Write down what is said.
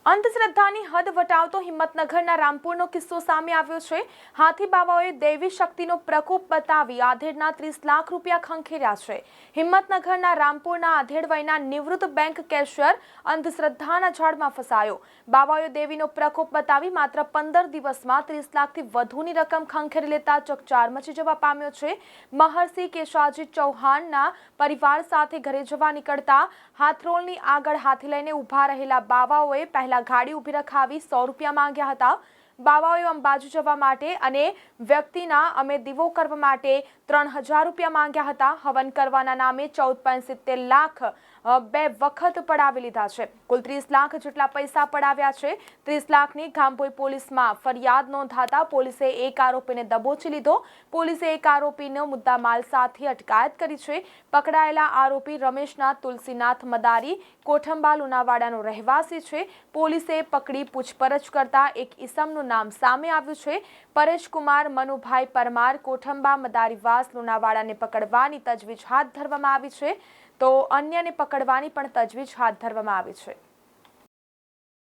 અંધશ્રદ્ધાની હદ વટાવતો હિંમતનગરના રામપુરનો કિસ્સો સામે આવ્યો છે। હાથી બાવાઓએ દૈવી શક્તિનો પ્રકોપ બતાવી આધેડના 30 લાખ રૂપિયા ખંખેર્યા છે। હિંમતનગરના રામપુરના આધેડ વયના નિવૃત્ત બેંક કેશિયર અંધશ્રદ્ધાના જાળમાં ફસાયો। બાવાઓએ દેવીનો પ્રકોપ બતાવી માત્ર 15 દિવસમાં 30 લાખથી વધુની રકમ ખંખેરી લેતા ચકચાર મચી જવા પામ્યો છે। મહર્ષિ કેશાજી ચૌહાણના પરિવાર સાથે ઘરે જવા નીકળતા હાથરોળની આગળ હાથી લઈને ઊભા રહેલા બાવાઓએ પહેલા ગાડી ઊભી રખાવી 100 રૂપિયા માંગ્યા હતા। બાવાઓએ અંબાજી જવા માટે અને વ્યક્તિના અમે દીવો કરવા માટે 3000 રૂપિયા માંગ્યા હતા। હવન કરવાના નામે 14.70 લાખ બે વખત પડાવી લીધા છે। કુલ 30 લાખ જેટલા પૈસા પડાવ્યા છે। 30 લાખની ગામભોઈ પોલીસમાં ફરિયાદ નોંધાતા પોલીસે એક આરોપીને દબોચી લીધો। પોલીસે એક આરોપીનો મુદ્દામાલ સાથે અટકાયત કરી છે। પકડાયેલા આરોપી રમેશનાથ તુલસીનાથ મદારી કોઠંબા લુણાવાડાનો રહેવાસી છે। પોલીસે પકડી પૂછપરછ કરતા એક ઈસમનું નામ સામે આવ્યું છે। પરેશકુમાર મનુભાઈ પરમાર કોઠંબા મદારીવાસ લુણાવાડાને પકડવાની તજવીજ હાથ ધરવામાં આવી છે, તો અન્યને પકડવાની પણ તજવીજ હાથ ધરવામાં આવી છે।